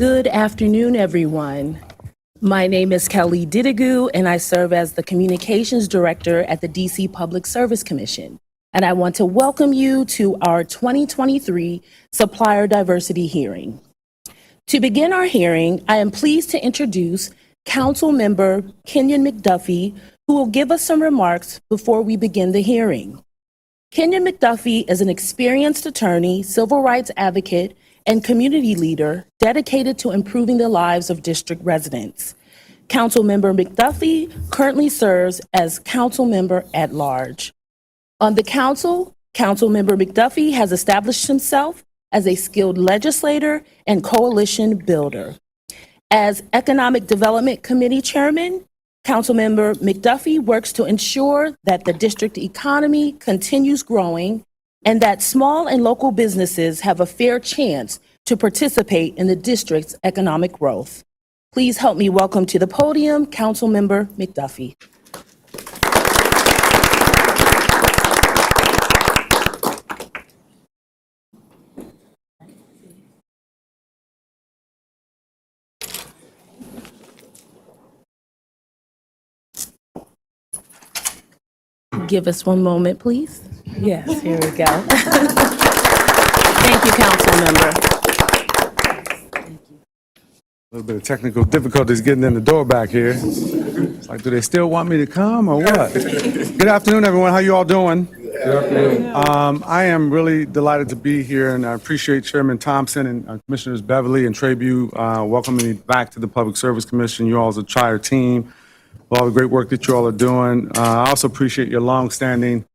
Good afternoon, everyone. My name is Kelly Didigu, and I serve as the Communications Director at the DC Public Service Commission. And I want to welcome you to our 2023 Supplier Diversity Hearing. To begin our hearing, I am pleased to introduce Council Member Kenyon McDuffie, who will give us some remarks before we begin the hearing. Kenyon McDuffie is an experienced attorney, civil rights advocate, and community leader dedicated to improving the lives of district residents. Councilmember McDuffie currently serves as council member at large. On the council, Councilmember McDuffie has established himself as a skilled legislator and coalition builder. As Economic Development Committee Chairman, Councilmember McDuffie works to ensure that the district economy continues growing and that small and local businesses have a fair chance to participate in the district's economic growth. Please help me welcome to the podium, Councilmember McDuffie. Give us one moment, please. Yes, here we go. Thank you, Council Member. A little bit of technical difficulties getting in the door back here. It's like, do they still want me to come or what? Good afternoon, everyone. How you all doing? Good afternoon. I am really delighted to be here, and I appreciate Chairman Thompson and Commissioners Beverly and Trabue welcoming me back to the Public Service Commission. You all as a Trier team, all the great work that you all are doing. I also appreciate your longstanding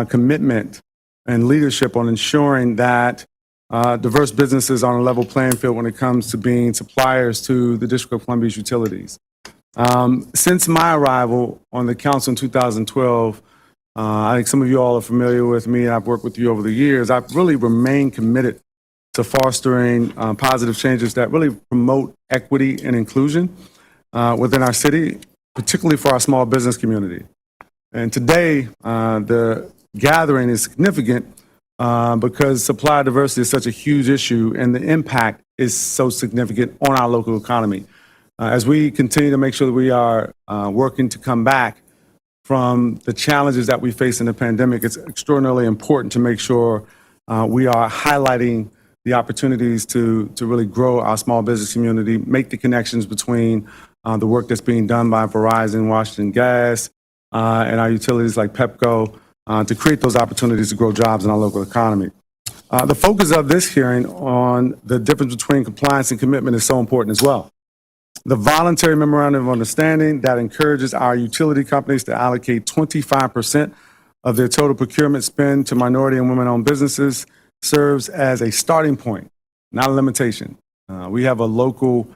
commitment and leadership on ensuring that diverse businesses are on a level playing field when it comes to being suppliers to the District of Columbia's utilities. Since my arrival on the council in 2012, I think some of you all are familiar with me, and I've worked with you over the years. I've really remained committed to fostering positive changes that really promote equity and inclusion within our city, particularly for our small business community. And today, the gathering is significant because supply diversity is such a huge issue and the impact is so significant on our local economy. As we continue to make sure that we are working to come back from the challenges that we face in the pandemic, it's extraordinarily important to make sure we are highlighting the opportunities to really grow our small business community, make the connections between the work that's being done by Verizon, Washington Gas, and our utilities like Pepco to create those opportunities to grow jobs in our local economy. The focus of this hearing on the difference between compliance and commitment is so important as well. The voluntary memorandum of understanding that encourages our utility companies to allocate 25% of their total procurement spend to minority and women-owned businesses serves as a starting point, not a limitation. We have a local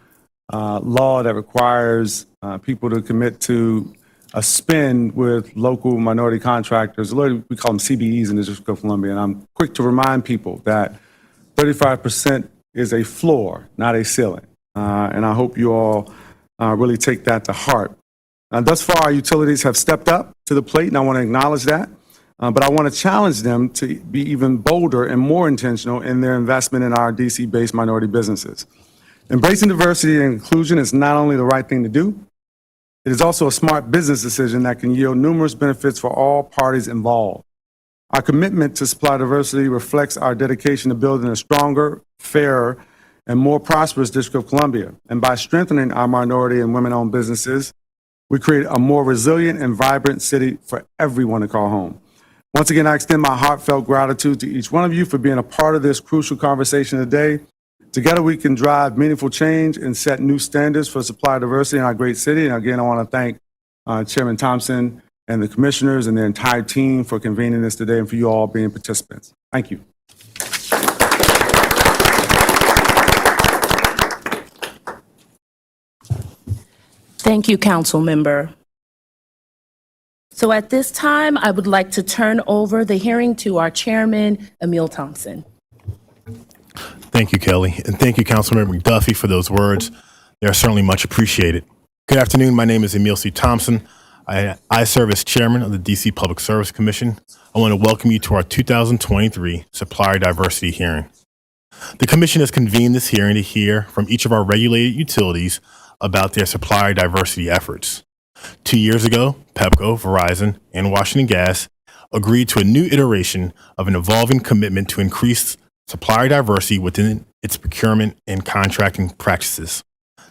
law that requires people to commit to a spend with local minority contractors. We call them CBEs in the District of Columbia. And I'm quick to remind people that 35% is a floor, not a ceiling. And I hope you all really take that to heart. Thus far, our utilities have stepped up to the plate, and I want to acknowledge that. But I want to challenge them to be even bolder and more intentional in their investment in our DC-based minority businesses. Embracing diversity and inclusion is not only the right thing to do, it is also a smart business decision that can yield numerous benefits for all parties involved. Our commitment to supply diversity reflects our dedication to building a stronger, fairer, and more prosperous District of Columbia. And by strengthening our minority and women-owned businesses, we create a more resilient and vibrant city for everyone to call home. Once again, I extend my heartfelt gratitude to each one of you for being a part of this crucial conversation today. Together, we can drive meaningful change and set new standards for supply diversity in our great city. And again, I want to thank Chairman Thompson and the commissioners and their entire team for convening this today and for you all being participants. Thank you. Thank you, Council Member. So at this time, I would like to turn over the hearing to our chairman, Emil Thompson. Thank you, Kelly, and thank you, Councilmember McDuffie, for those words. They are certainly much appreciated. Good afternoon. My name is Emil C. Thompson. I serve as chairman of the DC Public Service Commission. I want to welcome you to our 2023 Supplier Diversity Hearing. The Commission has convened this hearing to hear from each of our regulated utilities about their supplier diversity efforts. 2 years ago, Pepco, Verizon, and Washington Gas agreed to a new iteration of an evolving commitment to increase supplier diversity within its procurement and contracting practices.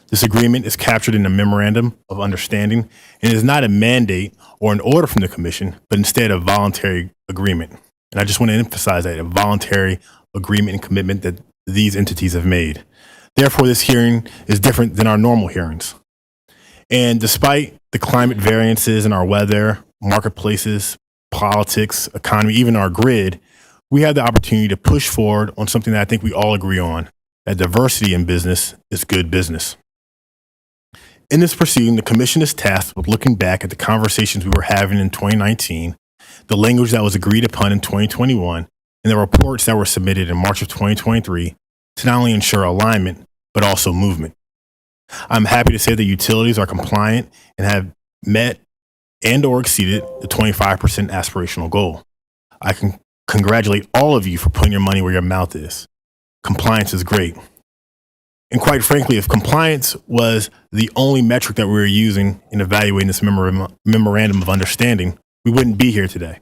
This agreement is captured in a memorandum of understanding and is not a mandate or an order from the Commission, but instead a voluntary agreement. And I just want to emphasize that, a voluntary agreement and commitment that these entities have made. Therefore, this hearing is different than our normal hearings. And despite the climate variances in our weather, marketplaces, politics, economy, even our grid, we have the opportunity to push forward on something that I think we all agree on, that diversity in business is good business. In this proceeding, the Commission is tasked with looking back at the conversations we were having in 2019, the language that was agreed upon in 2021, and the reports that were submitted in March of 2023 to not only ensure alignment, but also movement. I'm happy to say that utilities are compliant and have met and or exceeded the 25% aspirational goal. I can congratulate all of you for putting your money where your mouth is. Compliance is great. And quite frankly, if compliance was the only metric that we were using in evaluating this memorandum of understanding, we wouldn't be here today.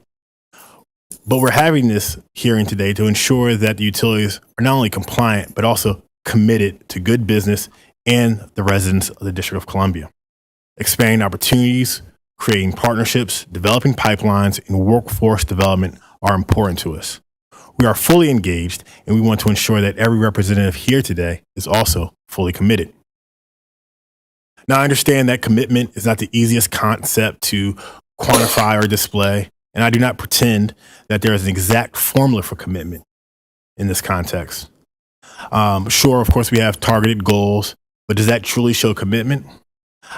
But we're having this hearing today to ensure that the utilities are not only compliant, but also committed to good business and the residents of the District of Columbia. Expanding opportunities, creating partnerships, developing pipelines, and workforce development are important to us. We are fully engaged, and we want to ensure that every representative here today is also fully committed. Now, I understand that commitment is not the easiest concept to quantify or display, and I do not pretend that there is an exact formula for commitment in this context. Sure, of course, we have targeted goals, but does that truly show commitment?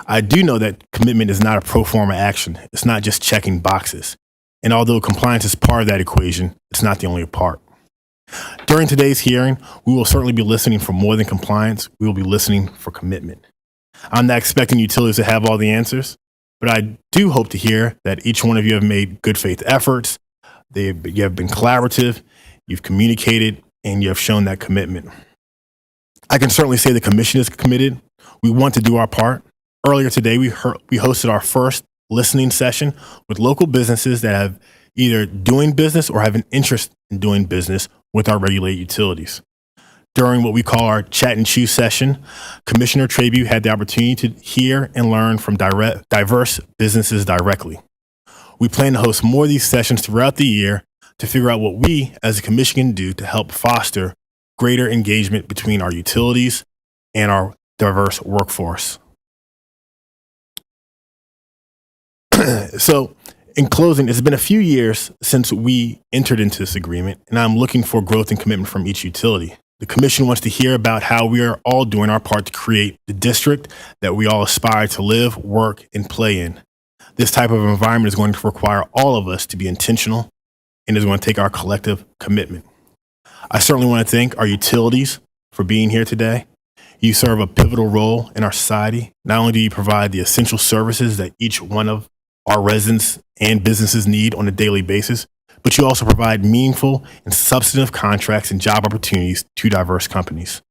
I do know that commitment is not a pro forma action. It's not just checking boxes. And although compliance is part of that equation, it's not the only part. During today's hearing, we will certainly be listening for more than compliance. We will be listening for commitment. I'm not expecting utilities to have all the answers, but I do hope to hear that each one of you have made good faith efforts. You have been collaborative, you've communicated, and you have shown that commitment. I can certainly say the Commission is committed. We want to do our part. Earlier today, we hosted our first listening session with local businesses that have either doing business or have an interest in doing business with our regulated utilities. During what we call our chat and chew session, Commissioner Trabue had the opportunity to hear and learn from diverse businesses directly. We plan to host more of these sessions throughout the year to figure out what we as a commission can do to help foster greater engagement between our utilities and our diverse workforce. So, in closing, it's been a few years since we entered into this agreement, and I'm looking for growth and commitment from each utility. The Commission wants to hear about how we are all doing our part to create the district that we all aspire to live, work, and play in. This type of environment is going to require all of us to be intentional and is going to take our collective commitment. I certainly want to thank our utilities for being here today. You serve a pivotal role in our society. Not only do you provide the essential services that each one of our residents and businesses need on a daily basis, but you also provide meaningful and substantive contracts and job opportunities to diverse companies.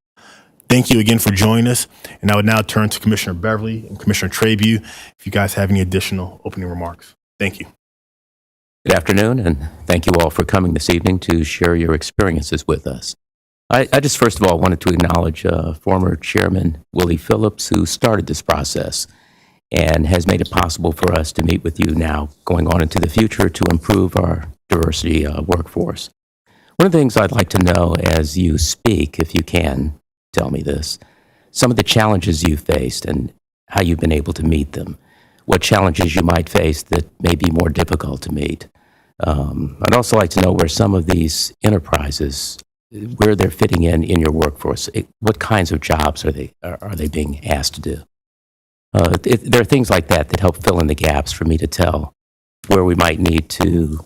Thank you again for joining us. And I would now turn to Commissioner Beverly and Commissioner Trabue if you guys have any additional opening remarks. Thank you. Good afternoon, and thank you all for coming this evening to share your experiences with us. I just first of all wanted to acknowledge former Chairman Willie Phillips, who started this process and has made it possible for us to meet with you now going on into the future to improve our diversity workforce. One of the things I'd like to know as you speak, if you can tell me this, some of the challenges you've faced and how you've been able to meet them, what challenges you might face that may be more difficult to meet. I'd also like to know where some of these enterprises, where they're fitting in your workforce. What kinds of jobs are they being asked to do? There are things like that that help fill in the gaps for me to tell where we might need to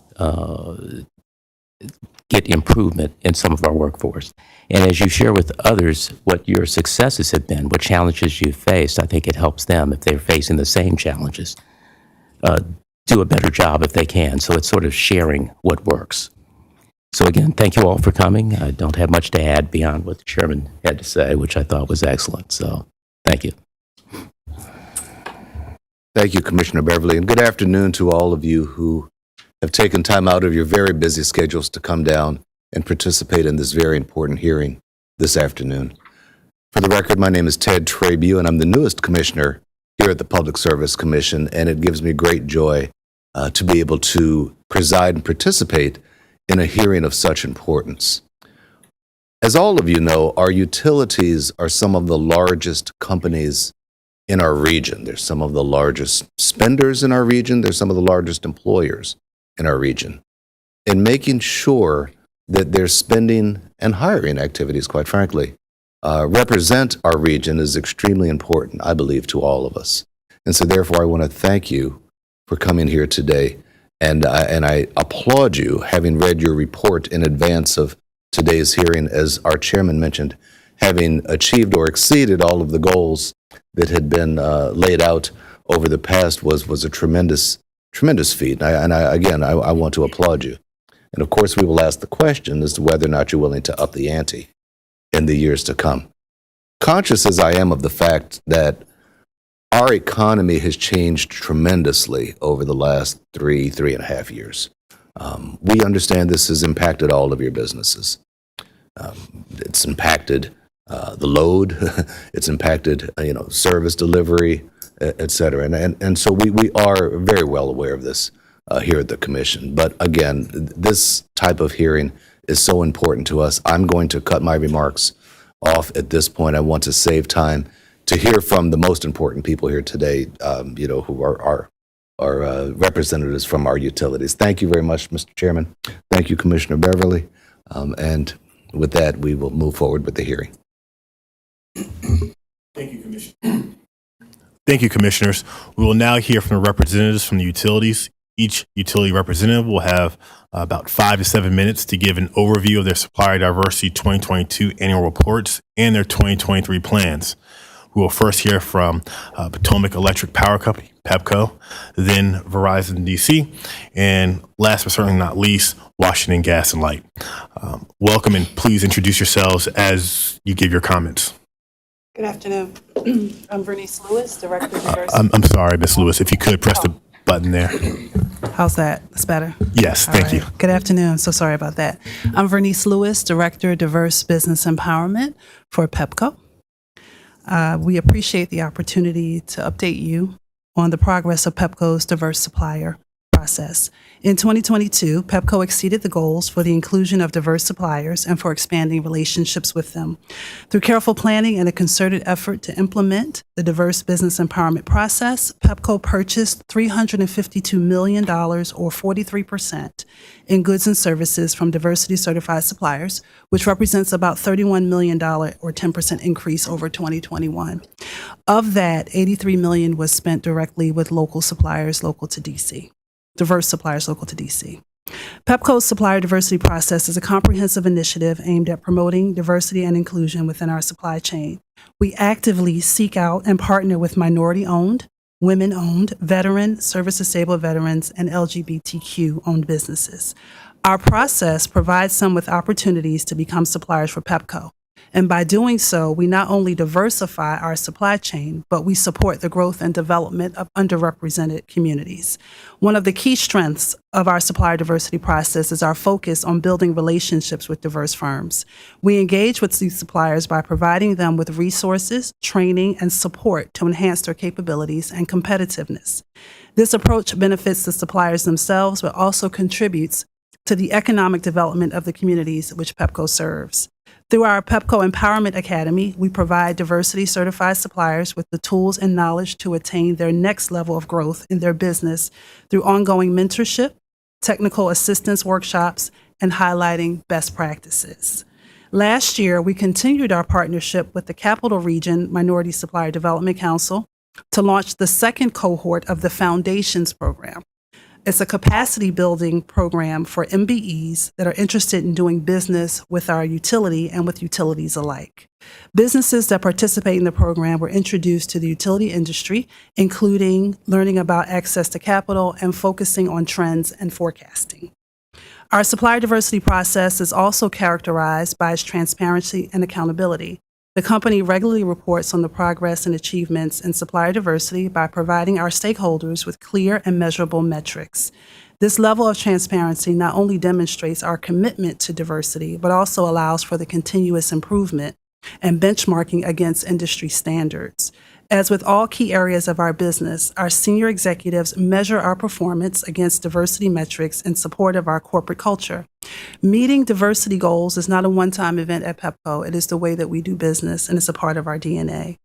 get improvement in some of our workforce. And as you share with others what your successes have been, what challenges you've faced, I think it helps them, if they're facing the same challenges, do a better job if they can. So it's sort of sharing what works. So again, thank you all for coming. I don't have much to add beyond what the chairman had to say, which I thought was excellent. So thank you. Thank you, Commissioner Beverly, and good afternoon to all of you who have taken time out of your very busy schedules to come down and participate in this very important hearing this afternoon. For the record, my name is Ted Trabue, and I'm the newest commissioner here at the Public Service Commission, and it gives me great joy to be able to preside and participate in a hearing of such importance. As all of you know, our utilities are some of the largest companies in our region. They're some of the largest spenders in our region. They're some of the largest employers in our region. In making sure that their spending and hiring activities, quite frankly, represent our region is extremely important, I believe, to all of us. And so therefore, I want to thank you for coming here today. And I applaud you, having read your report in advance of today's hearing, as our chairman mentioned, having achieved or exceeded all of the goals that had been laid out over the past was a tremendous feat. And I want to applaud you. And of course, we will ask the question as to whether or not you're willing to up the ante in the years to come. Conscious as I am of the fact that our economy has changed tremendously over the last three and a half years. We understand this has impacted all of your businesses. It's impacted the load, it's impacted service delivery, et cetera. And so we are very well aware of this here at the Commission. But again, this type of hearing is so important to us. I'm going to cut my remarks off at this point. I want to save time to hear from the most important people here today, who are representatives from our utilities. Thank you very much, Mr. Chairman. Thank you, Commissioner Beverly. And with that, we will move forward with the hearing. Thank you, Commissioner. Thank you, Commissioners. We will now hear from the representatives from the utilities. Each utility representative will have about 5 to 7 minutes to give an overview of their Supplier Diversity 2022 annual reports and their 2023 plans. We will first hear from Potomac Electric Power Company, Pepco, then Verizon DC, and last but certainly not least, Washington Gas and Light. Welcome, and please introduce yourselves as you give your comments. Good afternoon. I'm Vernice Lewis, Director of Diversity. I'm sorry, Ms. Lewis, if you could press the button there. How's that? That's better? Yes, thank you. Good afternoon. So sorry about that. I'm Vernice Lewis, Director of Diverse Business Empowerment for Pepco. We appreciate the opportunity to update you on the progress of Pepco's diverse supplier process. In 2022, Pepco exceeded the goals for the inclusion of diverse suppliers and for expanding relationships with them. Through careful planning and a concerted effort to implement the diverse business empowerment process, Pepco purchased $352 million, or 43%, in goods and services from diversity certified suppliers, which represents about $31 million, or 10% increase over 2021. Of that, $83 million was spent directly with local suppliers local to DC. Diverse suppliers local to DC. Pepco's supplier diversity process is a comprehensive initiative aimed at promoting diversity and inclusion within our supply chain. We actively seek out and partner with minority-owned, women-owned, veteran, service-disabled veterans, and LGBTQ-owned businesses. Our process provides them with opportunities to become suppliers for Pepco. And by doing so, we not only diversify our supply chain, but we support the growth and development of underrepresented communities. One of the key strengths of our supplier diversity process is our focus on building relationships with diverse firms. We engage with these suppliers by providing them with resources, training, and support to enhance their capabilities and competitiveness. This approach benefits the suppliers themselves, but also contributes to the economic development of the communities which Pepco serves. Through our Pepco Empowerment Academy, we provide diversity certified suppliers with the tools and knowledge to attain their next level of growth in their business through ongoing mentorship, technical assistance workshops, and highlighting best practices. Last year, we continued our partnership with the Capital Region Minority Supplier Development Council to launch the second cohort of the Foundations Program. It's a capacity building program for MBEs that are interested in doing business with our utility and with utilities alike. Businesses that participate in the program were introduced to the utility industry, including learning about access to capital and focusing on trends and forecasting. Our supplier diversity process is also characterized by its transparency and accountability. The company regularly reports on the progress and achievements in supplier diversity by providing our stakeholders with clear and measurable metrics. This level of transparency not only demonstrates our commitment to diversity, but also allows for the continuous improvement and benchmarking against industry standards. As with all key areas of our business, our senior executives measure our performance against diversity metrics in support of our corporate culture. Meeting diversity goals is not a one-time event at Pepco. It is the way that we do business, and it's a part of our DNA.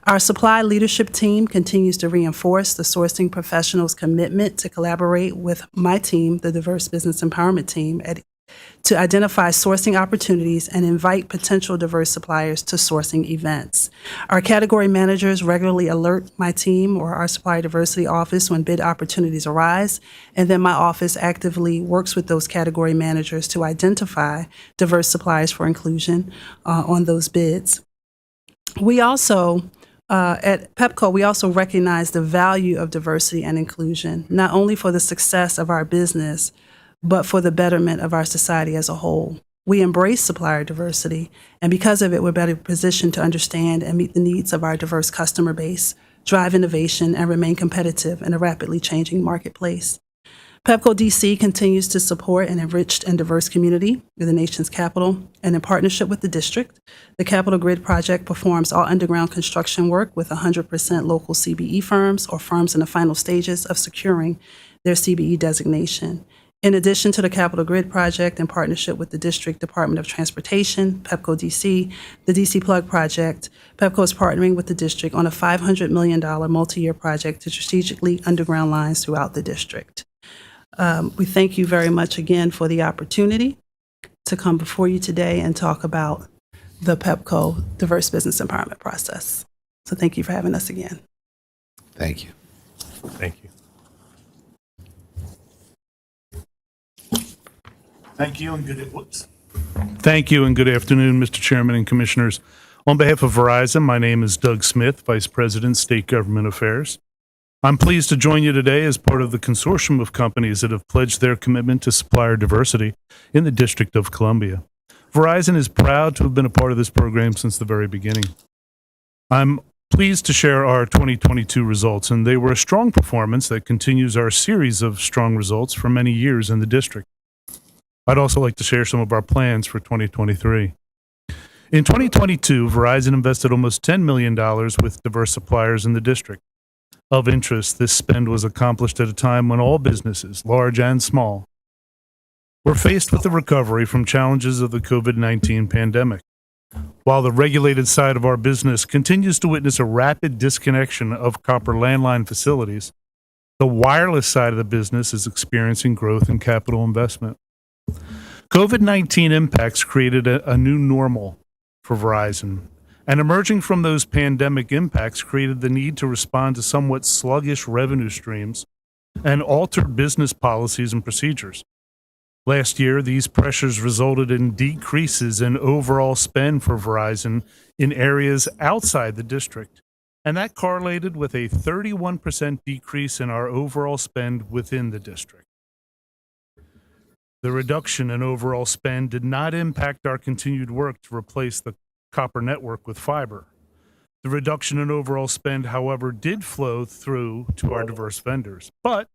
Our supply leadership team continues to reinforce the sourcing professionals' commitment to collaborate with my team, the Diverse Business Empowerment Team, to identify sourcing opportunities and invite potential diverse suppliers to sourcing events. Our category managers regularly alert my team or our supplier diversity office when bid opportunities arise, and then my office actively works with those category managers to identify diverse suppliers for inclusion on those bids. We also, at Pepco, we also recognize the value of diversity and inclusion, not only for the success of our business, but for the betterment of our society as a whole. We embrace supplier diversity, and because of it, we're better positioned to understand and meet the needs of our diverse customer base, drive innovation, and remain competitive in a rapidly changing marketplace. Pepco DC continues to support an enriched and diverse community in the nation's capital, and in partnership with the district, the Capital Grid Project performs all underground construction work with 100% local CBE firms or firms in the final stages of securing their CBE designation. In addition to the Capital Grid Project, in partnership with the District Department of Transportation, Pepco DC, the DC Plug Project, Pepco is partnering with the district on a $500 million multi-year project to strategically underground lines throughout the district. We thank you very much again for the opportunity to come before you today and talk about the Pepco Diverse Business Empowerment process. So thank you for having us again. Thank you. Thank you. Thank you and good afternoon, Mr. Chairman and Commissioners. On behalf of Verizon, my name is Doug Smith, Vice President, State Government Affairs. I'm pleased to join you today as part of the consortium of companies that have pledged their commitment to supplier diversity in the District of Columbia. Verizon is proud to have been a part of this program since the very beginning. I'm pleased to share our 2022 results, and they were a strong performance that continues our series of strong results for many years in the district. I'd also like to share some of our plans for 2023. In 2022, Verizon invested almost $10 million with diverse suppliers in the district. Of interest, this spend was accomplished at a time when all businesses, large and small, were faced with the recovery from challenges of the COVID-19 pandemic. While the regulated side of our business continues to witness a rapid disconnection of copper landline facilities, the wireless side of the business is experiencing growth in capital investment. COVID-19 impacts created a new normal for Verizon, and emerging from those pandemic impacts created the need to respond to somewhat sluggish revenue streams and altered business policies and procedures. Last year, these pressures resulted in decreases in overall spend for Verizon in areas outside the district, and that correlated with a 31% decrease in our overall spend within the district. The reduction in overall spend did not impact our continued work to replace the copper network with fiber. The reduction in overall spend, however, did flow through to our diverse vendors. But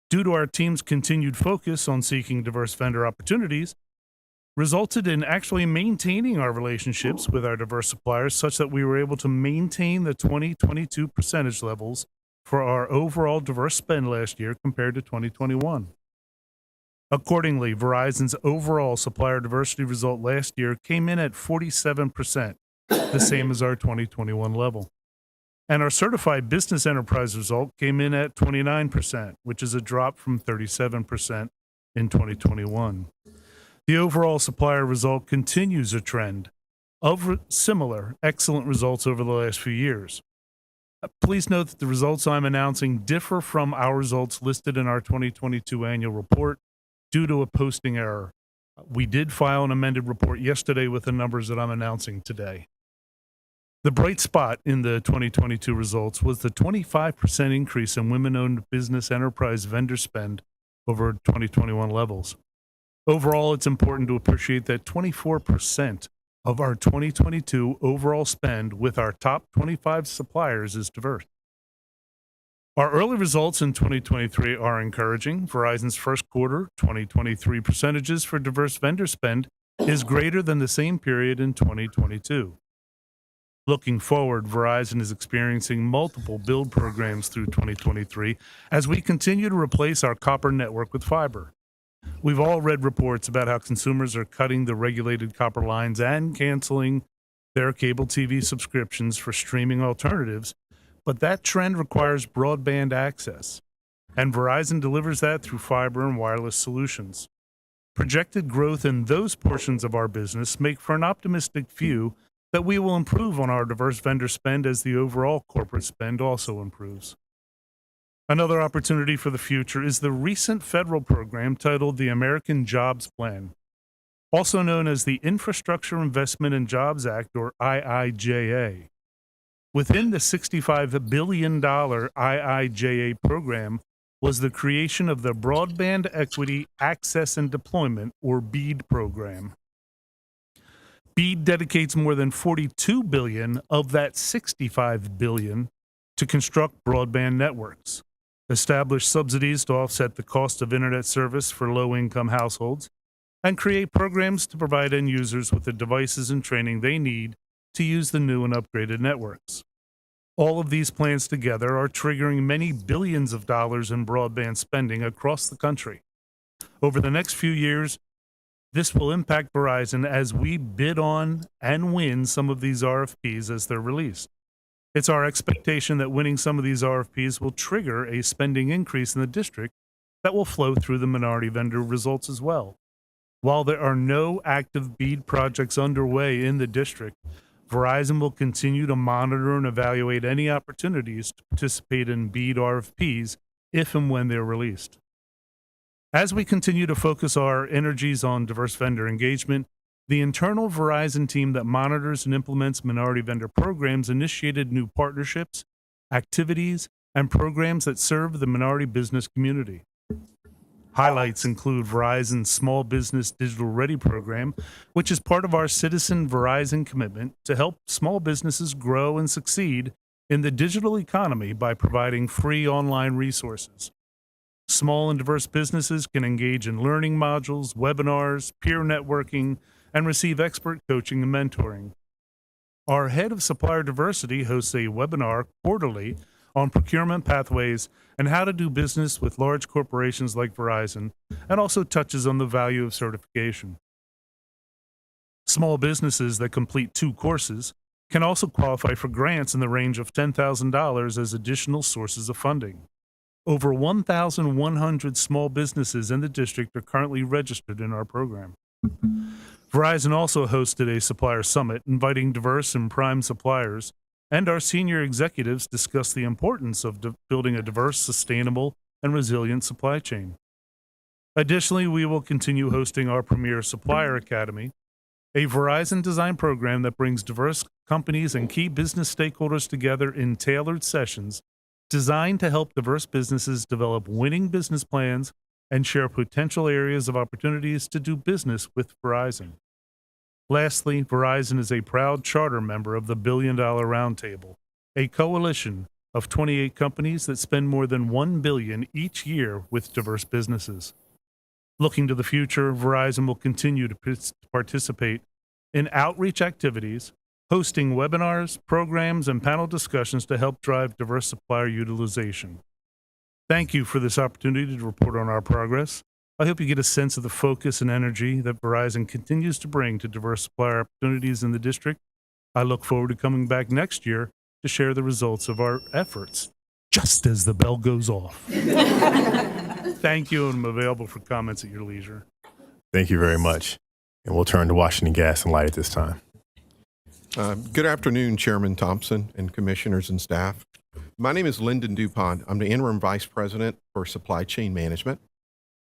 due to our team's continued focus on seeking diverse vendor opportunities, resulted in actually maintaining our relationships with our diverse suppliers such that we were able to maintain the 2022 percentage levels for our overall diverse spend last year compared to 2021. Accordingly, Verizon's overall supplier diversity result last year came in at 47%, the same as our 2021 level. And our certified business enterprise result came in at 29%, which is a drop from 37% in 2021. The overall supplier result continues a trend of similar excellent results over the last few years. Please note that the results I'm announcing differ from our results listed in our 2022 annual report due to a posting error. We did file an amended report yesterday with the numbers that I'm announcing today. The bright spot in the 2022 results was the 25% increase in women-owned business enterprise vendor spend over 2021 levels. Overall, it's important to appreciate that 24% of our 2022 overall spend with our top 25 suppliers is diverse. Our early results in 2023 are encouraging. Verizon's first quarter 2023 percentages for diverse vendor spend is greater than the same period in 2022. Looking forward, Verizon is experiencing multiple build programs through 2023 as we continue to replace our copper network with fiber. We've all read reports about how consumers are cutting the regulated copper lines and canceling their cable TV subscriptions for streaming alternatives, but that trend requires broadband access, and Verizon delivers that through fiber and wireless solutions. Projected growth in those portions of our business make for an optimistic view that we will improve on our diverse vendor spend as the overall corporate spend also improves. Another opportunity for the future is the recent federal program titled the American Jobs Plan, also known as the Infrastructure Investment and Jobs Act, or IIJA. Within the $65 billion IIJA program was the creation of the Broadband Equity, Access, and Deployment, or BEAD program. BEAD dedicates more than $42 billion of that $65 billion to construct broadband networks, establish subsidies to offset the cost of internet service for low-income households, and create programs to provide end users with the devices and training they need to use the new and upgraded networks. All of these plans together are triggering many billions of dollars in broadband spending across the country. Over the next few years, this will impact Verizon as we bid on and win some of these RFPs as they're released. It's our expectation that winning some of these RFPs will trigger a spending increase in the district that will flow through the minority vendor results as well. While there are no active BEAD projects underway in the district, Verizon will continue to monitor and evaluate any opportunities to participate in BEAD RFPs if and when they're released. As we continue to focus our energies on diverse vendor engagement, the internal Verizon team that monitors and implements minority vendor programs initiated new partnerships, activities, and programs that serve the minority business community. Highlights include Verizon's Small Business Digital Ready program, which is part of our Citizen Verizon commitment to help small businesses grow and succeed in the digital economy by providing free online resources. Small and diverse businesses can engage in learning modules, webinars, peer networking, and receive expert coaching and mentoring. Our head of Supplier Diversity hosts a webinar quarterly on procurement pathways and how to do business with large corporations like Verizon, and also touches on the value of certification. Small businesses that complete 2 courses can also qualify for grants in the range of $10,000 as additional sources of funding. Over 1,100 small businesses in the district are currently registered in our program. Verizon also hosted a supplier summit inviting diverse and prime suppliers, and our senior executives discussed the importance of building a diverse, sustainable, and resilient supply chain. Additionally, we will continue hosting our premier Supplier Academy, a Verizon design program that brings diverse companies and key business stakeholders together in tailored sessions designed to help diverse businesses develop winning business plans and share potential areas of opportunities to do business with Verizon. Lastly, Verizon is a proud charter member of the Billion Dollar Roundtable, a coalition of 28 companies that spend more than $1 billion each year with diverse businesses. Looking to the future, Verizon will continue to participate in outreach activities, hosting webinars, programs, and panel discussions to help drive diverse supplier utilization. Thank you for this opportunity to report on our progress. I hope you get a sense of the focus and energy that Verizon continues to bring to diverse supplier opportunities in the district. I look forward to coming back next year to share the results of our efforts, just as the bell goes off. Thank you, and I'm available for comments at your leisure. Thank you very much. And we'll turn to Washington Gas and Light at this time. Good afternoon, Chairman Thompson and commissioners and staff. My name is Lyndon DuPont. I'm the interim vice president for supply chain management.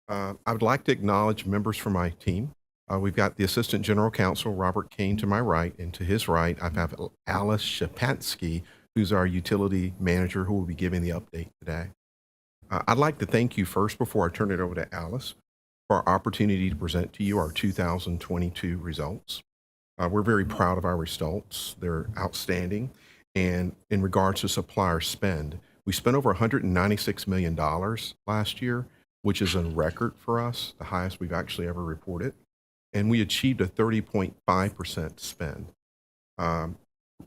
I would like to acknowledge members from my team. We've got the assistant general counsel, Robert Kane, to my right, and to his right, I have Alice Shapansky, who's our utility manager, who will be giving the update today. I'd like to thank you first before I turn it over to Alice for our opportunity to present to you our 2022 results. We're very proud of our results. They're outstanding. And in regards to supplier spend, we spent over $196 million last year, which is a record for us, the highest we've actually ever reported. And we achieved a 30.5% spend.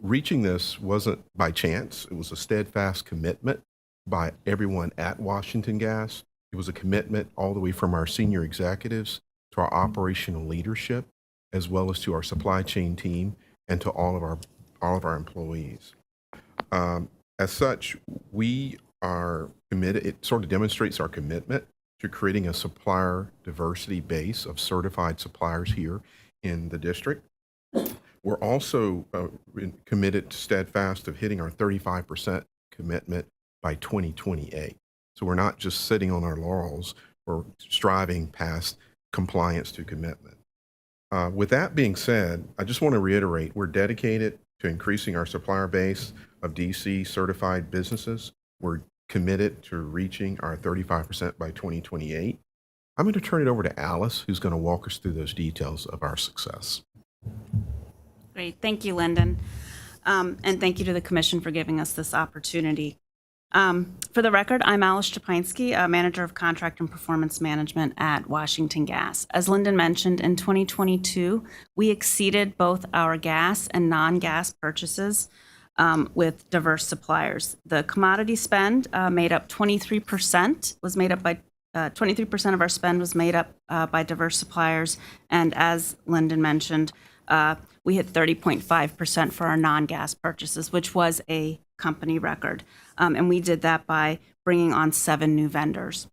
Reaching this wasn't by chance. It was a steadfast commitment by everyone at Washington Gas. It was a commitment all the way from our senior executives to our operational leadership, as well as to our supply chain team and to all of our employees. As such, we are committed. It sort of demonstrates our commitment to creating a supplier diversity base of certified suppliers here in the district. We're also committed, steadfast, of hitting our 35% commitment by 2028. So we're not just sitting on our laurels, we're striving past compliance to commitment. With that being said, I just want to reiterate, we're dedicated to increasing our supplier base of DC certified businesses. We're committed to reaching our 35% by 2028. I'm going to turn it over to Alice, who's going to walk us through those details of our success. Great. Thank you, Lyndon. And thank you to the Commission for giving us this opportunity. For the record, I'm Alice Czapinski, Manager of Contract and Performance Management at Washington Gas. As Lyndon mentioned, in 2022, we exceeded both our gas and non-gas purchases with diverse suppliers. The commodity spend made up 23%, was made up by 23% of our spend was made up by diverse suppliers. And as Lyndon mentioned, we hit 30.5% for our non-gas purchases, which was a company record. And we did that by bringing on 7 new vendors.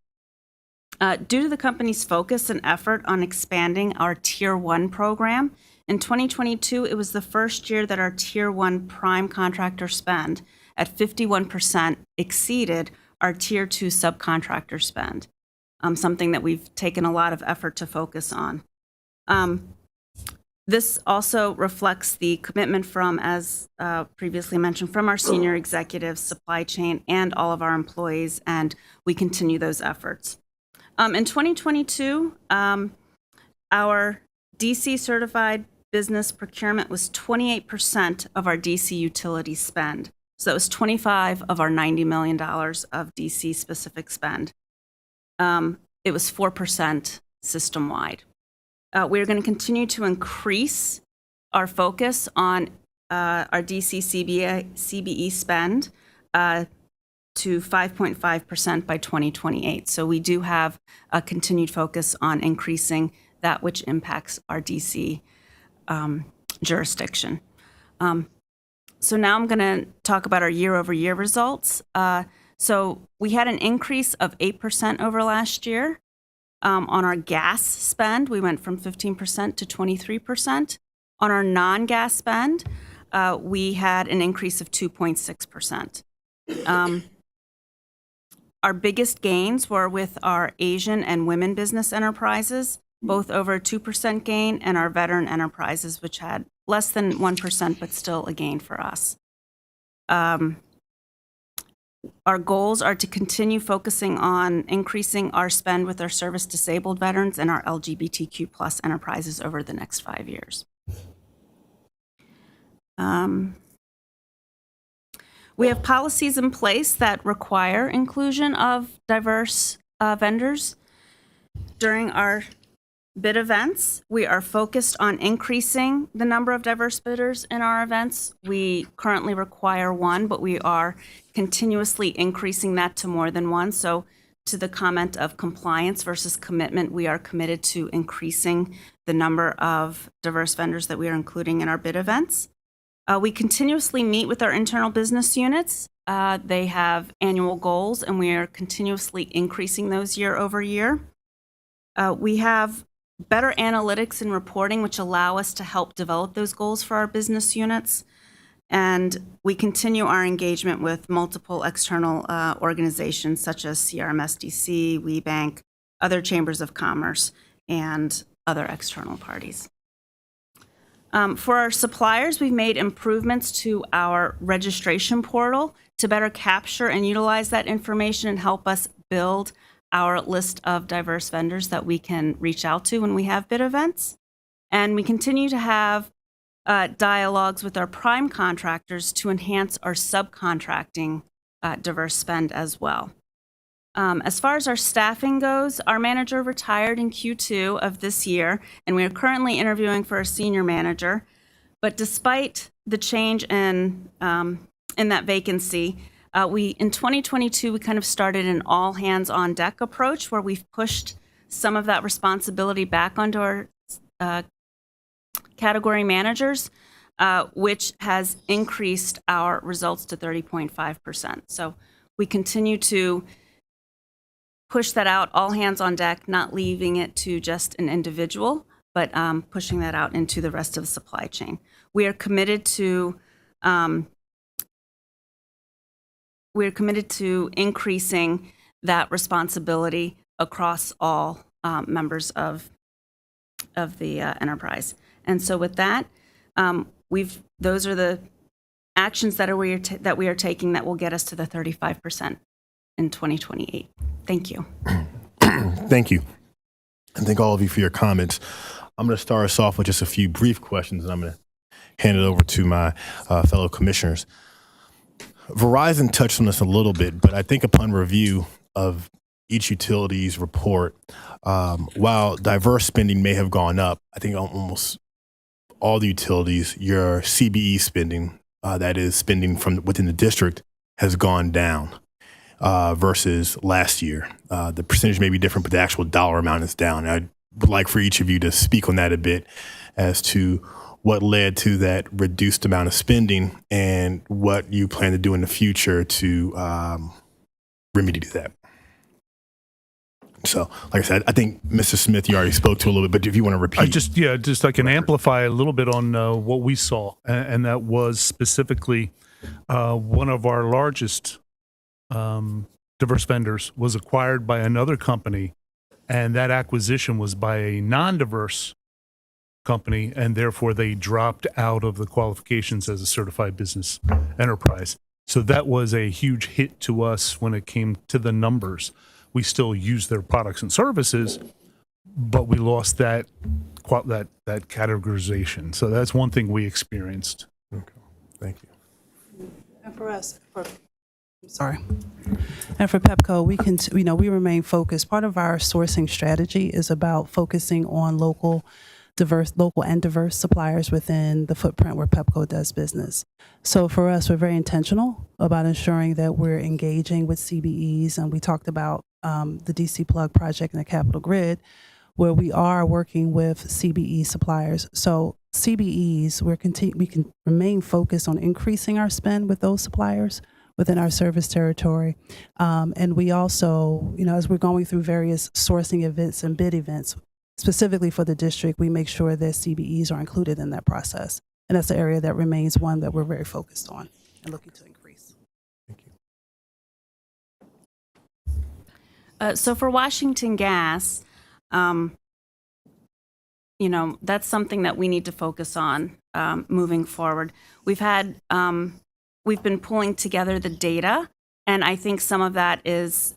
Due to the company's focus and effort on expanding our Tier 1 program, in 2022, it was the first year that our Tier 1 prime contractor spend at 51% exceeded our Tier 2 subcontractor spend, something that we've taken a lot of effort to focus on. This also reflects the commitment from, as previously mentioned, from our senior executives, supply chain, and all of our employees, and we continue those efforts. In 2022, our DC certified business procurement was 28% of our DC utility spend. So that was 25 of our $90 million of DC specific spend. It was 4% system-wide. We're going to continue to increase our focus on our DC CBE spend to 5.5% by 2028. So we do have a continued focus on increasing that which impacts our DC jurisdiction. So now I'm going to talk about our year-over-year results. So we had an increase of 8% over last year. On our gas spend, we went from 15% to 23%. On our non-gas spend, we had an increase of 2.6%. Our biggest gains were with our Asian and women business enterprises, both over a 2% gain, and our veteran enterprises, which had less than 1%, but still a gain for us. Our goals are to continue focusing on increasing our spend with our service-disabled veterans and our LGBTQ plus enterprises over the next 5 years. We have policies in place that require inclusion of diverse vendors. During our bid events, we are focused on increasing the number of diverse bidders in our events. We currently require 1, but we are continuously increasing that to more than 1. So to the comment of compliance versus commitment, we are committed to increasing the number of diverse vendors that we are including in our bid events. We continuously meet with our internal business units. They have annual goals, and we are continuously increasing those year over year. We have better analytics and reporting, which allow us to help develop those goals for our business units. And we continue our engagement with multiple external organizations such as CRMSDC, WeBank, other chambers of commerce, and other external parties. For our suppliers, we've made improvements to our registration portal to better capture and utilize that information and help us build our list of diverse vendors that we can reach out to when we have bid events. And we continue to have dialogues with our prime contractors to enhance our subcontracting diverse spend as well. As far as our staffing goes, our manager retired in Q2 of this year, and we are currently interviewing for a senior manager. But despite the change in that vacancy, in 2022, we kind of started an all hands on deck approach where we've pushed some of that responsibility back onto our category managers, which has increased our results to 30.5%. So we continue to push that out, all hands on deck, not leaving it to just an individual, but pushing that out into the rest of the supply chain. We are committed to increasing that responsibility across all members of the enterprise. And so with that, those are the actions that we are taking that will get us to the 35% in 2028. Thank you. Thank you. And thank all of you for your comments. I'm going to start us off with just a few brief questions, and I'm going to hand it over to my fellow commissioners. Verizon touched on this a little bit, but I think upon review of each utility's report, while diverse spending may have gone up, I think almost all the utilities, your CBE spending, that is spending from within the district, has gone down versus last year. The percentage may be different, but the actual dollar amount is down. I'd like for each of you to speak on that a bit as to what led to that reduced amount of spending and what you plan to do in the future to remedy that. So, like I said, I think Mr. Smith, you already spoke to a little bit, but if you want to repeat. I can amplify a little bit on what we saw, and that was specifically one of our largest diverse vendors was acquired by another company, and that acquisition was by a non-diverse company, and therefore they dropped out of the qualifications as a certified business enterprise. So that was a huge hit to us when it came to the numbers. We still use their products and services, but we lost that categorization. So that's one thing we experienced. Okay, thank you. And for us, and for Pepco, we remain focused. Part of our sourcing strategy is about focusing on local and diverse suppliers within the footprint where Pepco does business. So for us, we're very intentional about ensuring that we're engaging with CBEs, and we talked about the DC Plug project and the Capital Grid, where we are working with CBE suppliers. So CBEs, we can remain focused on increasing our spend with those suppliers within our service territory. And we also, as we're going through various sourcing events and bid events, specifically for the district, we make sure that CBEs are included in that process. And that's the area that remains one that we're very focused on and looking to increase. Thank you. So for Washington Gas, that's something that we need to focus on moving forward. We've been pulling together the data, and I think some of that is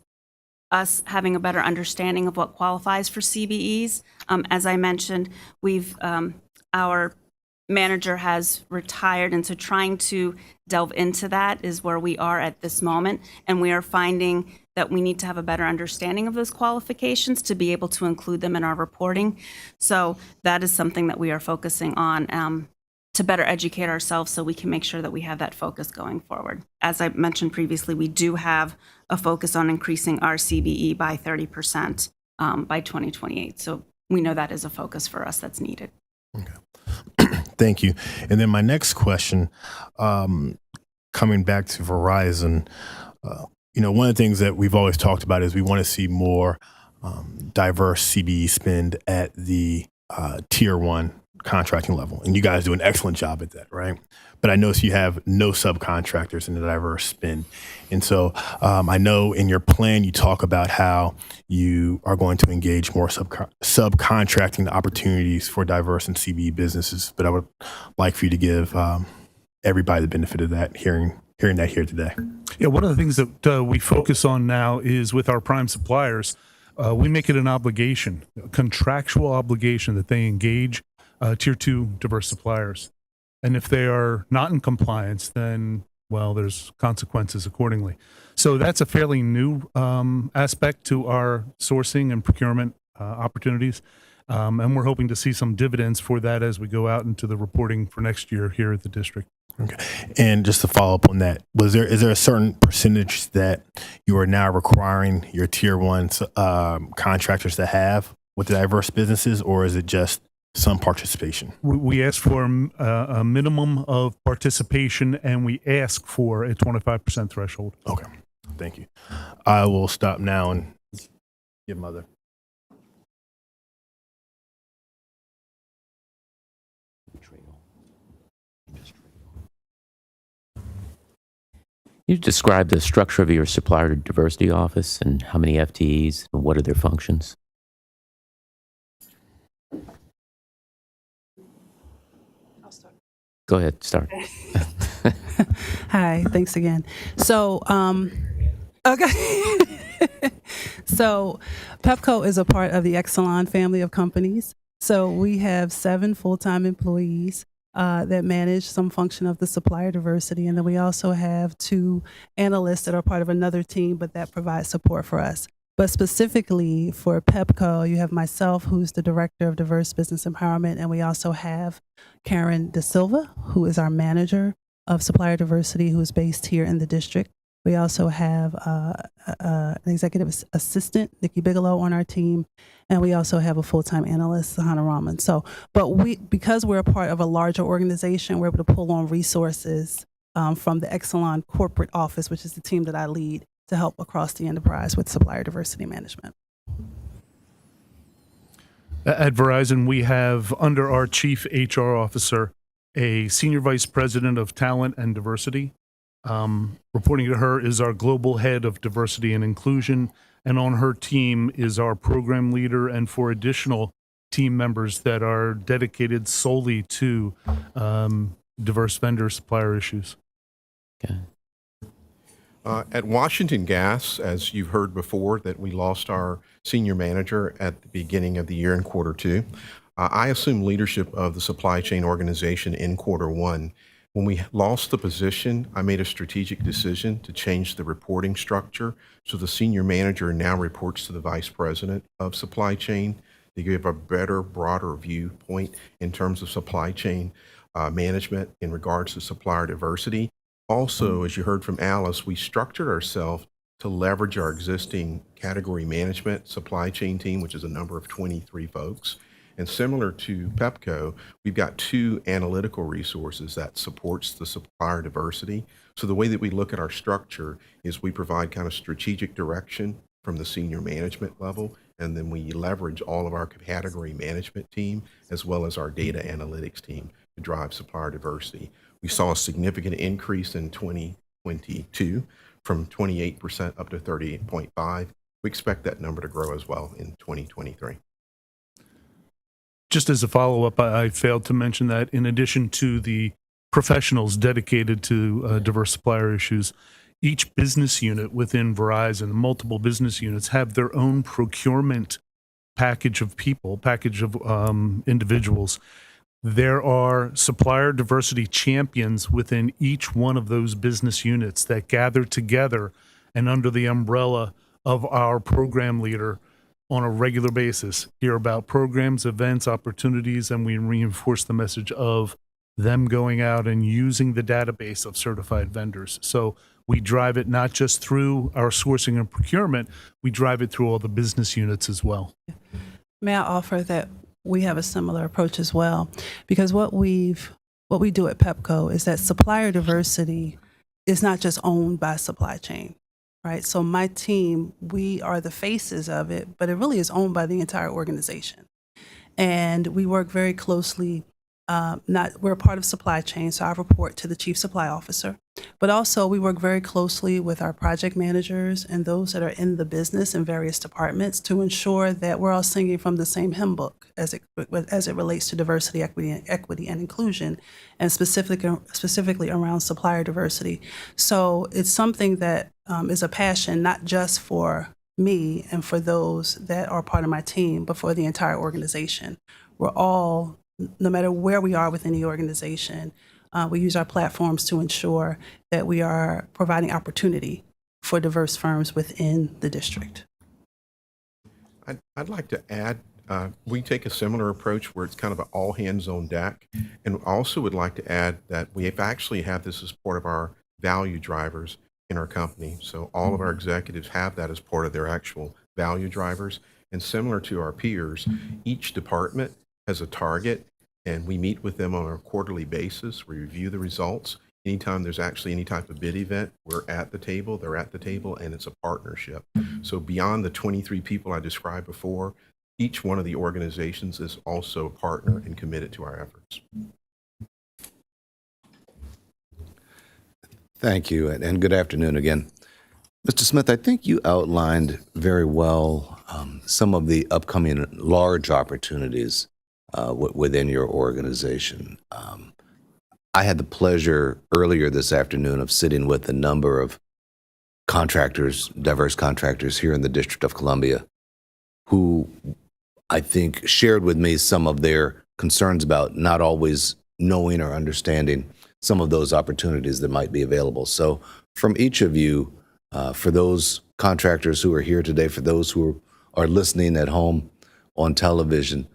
us having a better understanding of what qualifies for CBEs. As I mentioned, our manager has retired, and so trying to delve into that is where we are at this moment, and we are finding that we need to have a better understanding of those qualifications to be able to include them in our reporting. So that is something that we are focusing on to better educate ourselves so we can make sure that we have that focus going forward. As I mentioned previously, we do have a focus on increasing our CBE by 30% by 2028. So we know that is a focus for us that's needed. Okay. Thank you. And then my next question, coming back to Verizon, one of the things that we've always talked about is we want to see more diverse CBE spend at the tier 1 contracting level. And you guys do an excellent job at that, right? But I notice you have no subcontractors in the diverse spend. And so I know in your plan, you talk about how you are going to engage more subcontracting opportunities for diverse and CBE businesses. But I would like for you to give everybody the benefit of that, hearing that here today. Yeah, one of the things that we focus on now is with our prime suppliers, we make it an obligation, a contractual obligation that they engage tier 2 diverse suppliers. And if they are not in compliance, then, well, there's consequences accordingly. So that's a fairly new aspect to our sourcing and procurement opportunities. And we're hoping to see some dividends for that as we go out into the reporting for next year here at the district. Okay. And just to follow up on that, is there a certain percentage that you are now requiring your tier 1 contractors to have with the diverse businesses, or is it just some participation? We ask for a minimum of participation, and we ask for a 25% threshold. Okay. Thank you. I will stop now and give Mother. You describe the structure of your Supplier Diversity Office and how many FTEs and what are their functions? Go ahead, start. Hi, thanks again. So, okay. So, Pepco is a part of the Exelon family of companies. So, we have 7 full-time employees that manage some function of the supplier diversity. And then we also have 2 analysts that are part of another team, but that provides support for us. But specifically for Pepco, you have myself, who's the Director of Diverse Business Empowerment, and we also have Karen De Silva, who is our Manager of Supplier Diversity, who is based here in the district. We also have an Executive Assistant, Nikki Bigelow, on our team, and we also have a full-time analyst, Sahana Rahman. So, because we're a part of a larger organization, we're able to pull on resources from the Exelon corporate office, which is the team that I lead, to help across the enterprise with supplier diversity management. At Verizon, we have under our chief HR officer a senior vice president of talent and diversity. Reporting to her is our global head of diversity and inclusion, and on her team is our program leader and 4 additional team members that are dedicated solely to diverse vendor supplier issues. Okay. At Washington Gas, as you've heard before, that we lost our senior manager at the beginning of the year in Q2. I assumed leadership of the supply chain organization in Q1. When we lost the position, I made a strategic decision to change the reporting structure. So the senior manager now reports to the vice president of supply chain to give a better, broader viewpoint in terms of supply chain management in regards to supplier diversity. Also, as you heard from Alice, we structured ourselves to leverage our existing category management supply chain team, which is a number of 23 folks. And similar to Pepco, we've got 2 analytical resources that supports the supplier diversity. So the way that we look at our structure is we provide kind of strategic direction from the senior management level, and then we leverage all of our category management team as well as our data analytics team to drive supplier diversity. We saw a significant increase in 2022 from 28% up to 38.5%. We expect that number to grow as well in 2023. Just as a follow-up, I failed to mention that in addition to the professionals dedicated to diverse supplier issues, each business unit within Verizon, multiple business units, have their own procurement package of people, package of individuals. There are supplier diversity champions within each one of those business units that gather together and under the umbrella of our program leader on a regular basis, hear about programs, events, opportunities, and we reinforce the message of them going out and using the database of certified vendors. So we drive it not just through our sourcing and procurement, we drive it through all the business units as well. May I offer that we have a similar approach as well? Because what we do at Pepco is that supplier diversity is not just owned by supply chain, right? So my team, we are the faces of it, but it really is owned by the entire organization. And we work very closely we're a part of supply chain, so I report to the chief supply officer. But also we work very closely with our project managers and those that are in the business in various departments to ensure that we're all singing from the same hymn book as it relates to diversity, equity, and inclusion, and specifically around supplier diversity. So it's something that is a passion, not just for me and for those that are part of my team, but for the entire organization. We're all, no matter where we are within the organization, we use our platforms to ensure that we are providing opportunity for diverse firms within the district. I'd like to add, we take a similar approach where it's kind of an all hands on deck. And also would like to add that we have actually have this as part of our value drivers in our company. So all of our executives have that as part of their actual value drivers. And similar to our peers, each department has a target, and we meet with them on a quarterly basis. We review the results. Anytime there's actually any type of bid event, we're at the table, they're at the table, and it's a partnership. So beyond the 23 people I described before, each one of the organizations is also a partner and committed to our efforts. Thank you, and good afternoon again. Mr. Smith, I think you outlined very well some of the upcoming large opportunities within your organization. I had the pleasure earlier this afternoon of sitting with a number of contractors, diverse contractors here in the District of Columbia, who I think shared with me some of their concerns about not always knowing or understanding some of those opportunities that might be available. So from each of you, for those contractors who are here today, for those who are listening at home on television,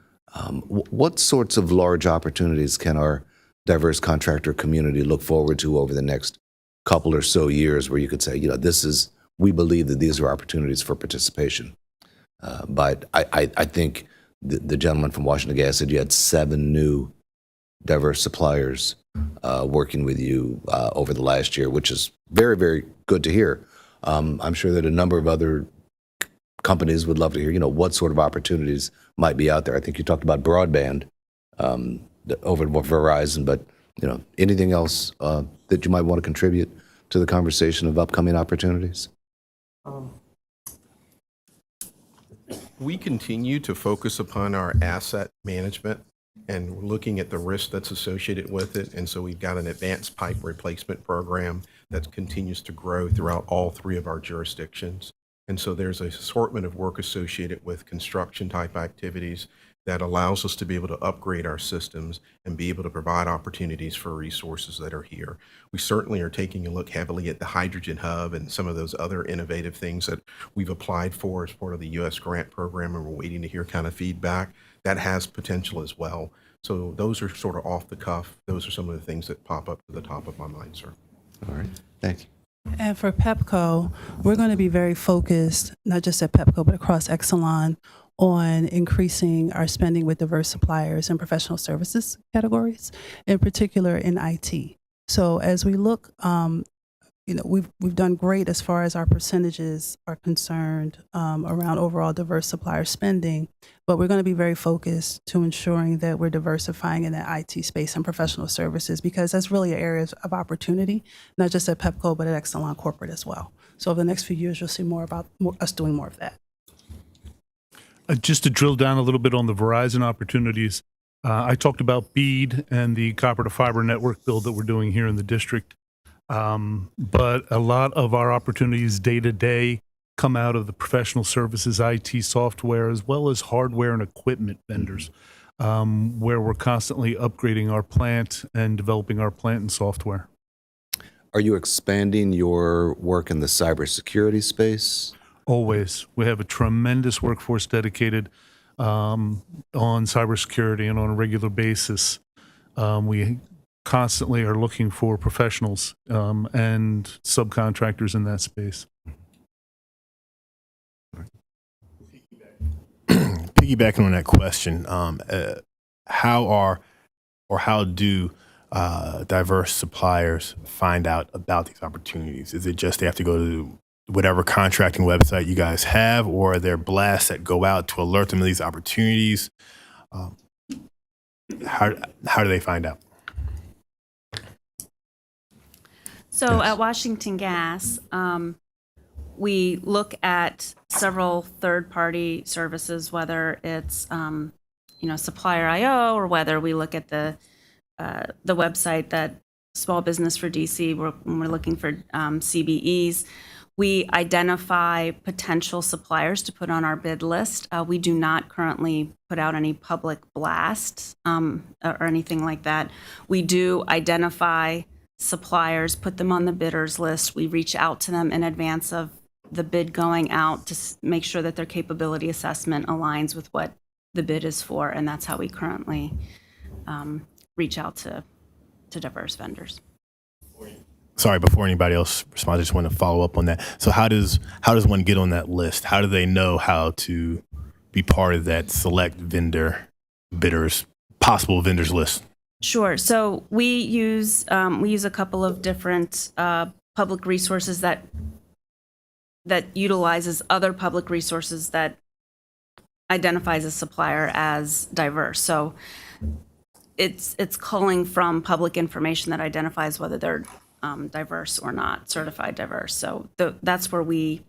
what sorts of large opportunities can our diverse contractor community look forward to over the next couple or so years where you could say, we believe that these are opportunities for participation? But I think the gentleman from Washington Gas said you had 7 new diverse suppliers working with you over the last year, which is very, very good to hear. I'm sure that a number of other companies would love to hear, what sort of opportunities might be out there. I think you talked about broadband over at Verizon, but anything else that you might want to contribute to the conversation of upcoming opportunities? We continue to focus upon our asset management and looking at the risk that's associated with it. And so we've got an advanced pipe replacement program that continues to grow throughout all 3 of our jurisdictions. And so there's an assortment of work associated with construction type activities that allows us to be able to upgrade our systems and be able to provide opportunities for resources that are here. We certainly are taking a look heavily at the hydrogen hub and some of those other innovative things that we've applied for as part of the U.S. grant program, and we're waiting to hear kind of feedback. That has potential as well. So those are sort of off the cuff. Those are some of the things that pop up to the top of my mind, sir. All right, thank you. And for Pepco, we're going to be very focused, not just at Pepco, but across Exelon, on increasing our spending with diverse suppliers and professional services categories, in particular in IT. So as we look, we've done great as far as our percentages are concerned around overall diverse supplier spending, but we're going to be very focused to ensuring that we're diversifying in that IT space and professional services, because that's really an area of opportunity, not just at Pepco, but at Exelon Corporate as well. So over the next few years, you'll see more about us doing more of that. Just to drill down a little bit on the Verizon opportunities, I talked about BEAD and the copper to fiber network build that we're doing here in the district. But a lot of our opportunities day to day come out of the professional services, IT software, as well as hardware and equipment vendors, where we're constantly upgrading our plant and developing our plant and software. Are you expanding your work in the cybersecurity space? Always. We have a tremendous workforce dedicated on cybersecurity, and on a regular basis, we constantly are looking for professionals and subcontractors in that space. Piggybacking on that question, how do diverse suppliers find out about these opportunities? Is it just they have to go to whatever contracting website you guys have, or are there blasts that go out to alert them of these opportunities? How do they find out? So at Washington Gas, we look at several third-party services, whether it's Supplier IO, or whether we look at the website that Small Business for DC. When we're looking for CBEs, we identify potential suppliers to put on our bid list. We do not currently put out any public blasts or anything like that. We do identify suppliers, put them on the bidders list. We reach out to them in advance of the bid going out to make sure that their capability assessment aligns with what the bid is for, and that's how we currently reach out to diverse vendors. Sorry, before anybody else responds, I just want to follow up on that. So how does one get on that list? How do they know how to be part of that select possible vendors list? Sure. So we use a couple of different public resources that utilizes other public resources that identifies a supplier as diverse. So it's culling from public information that identifies whether they're diverse or not, certified diverse. So that's where we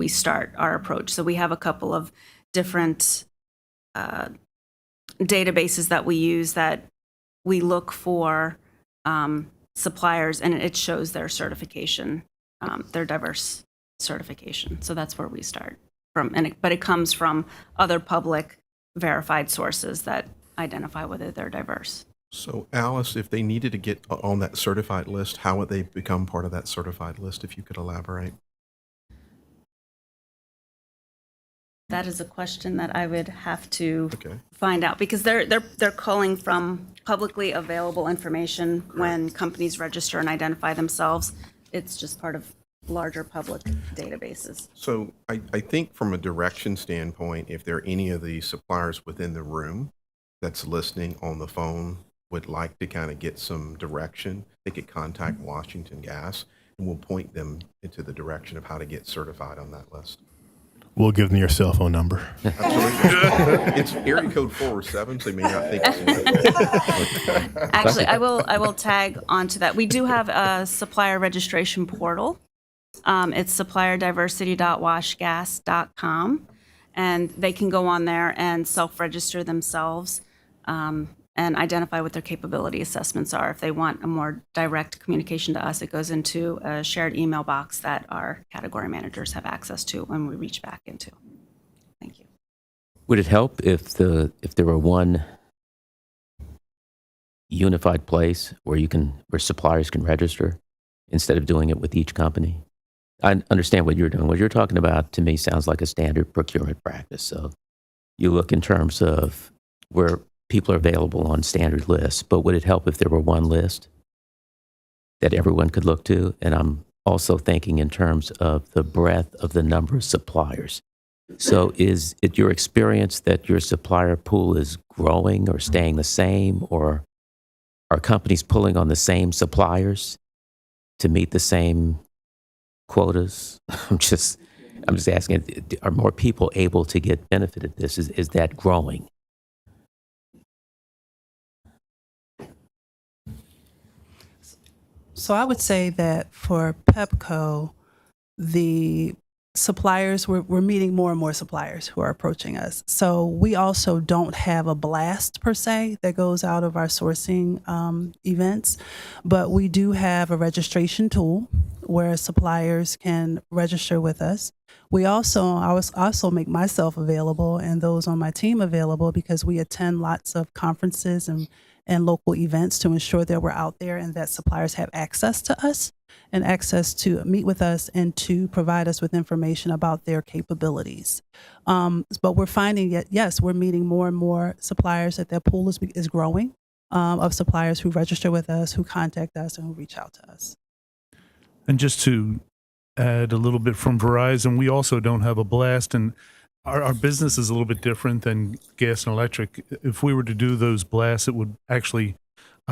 start our approach. So we have a couple of different databases that we use that we look for suppliers, and it shows their certification, their diverse certification. So that's where we start from, but it comes from other public verified sources that identify whether they're diverse. So Alice, if they needed to get on that certified list, how would they become part of that certified list, if you could elaborate? That is a question that I would have to Okay. find out, because they're culling from publicly available information. When companies register and identify themselves, it's just part of larger public databases. So I think from a direction standpoint, if there are any of the suppliers within the room that's listening on the phone would like to kind of get some direction, they could contact Washington Gas, and we'll point them into the direction of how to get certified on that list. We'll give them your cell phone number. Absolutely. It's area code 407, so they may not think it's Actually, I will tag onto that. We do have a supplier registration portal. It's supplierdiversity.washgas.com, and they can go on there and self-register themselves and identify what their capability assessments are. If they want a more direct communication to us, it goes into a shared email box that our category managers have access to when we reach back into. Thank you. Would it help if there were one unified place where suppliers can register instead of doing it with each company? I understand what you're doing. What you're talking about, to me, sounds like a standard procurement practice. So you look in terms of where people are available on standard lists, but would it help if there were one list that everyone could look to? And I'm also thinking in terms of the breadth of the number of suppliers. So is it your experience that your supplier pool is growing or staying the same, or are companies pulling on the same suppliers to meet the same quotas? I'm just asking, are more people able to get benefit of this? Is that growing? So I would say that for Pepco, the suppliers, we're meeting more and more suppliers who are approaching us. So we also don't have a blast per se that goes out of our sourcing events, but we do have a registration tool where suppliers can register with us. I also make myself available and those on my team available, because we attend lots of conferences and local events to ensure that we're out there and that suppliers have access to us and access to meet with us and to provide us with information about their capabilities. But we're finding that, yes, we're meeting more and more suppliers, that their pool is growing of suppliers who register with us, who contact us, and who reach out to us. And just to add a little bit from Verizon, we also don't have a blast, and our business is a little bit different than gas and electric. If we were to do those blasts, it would actually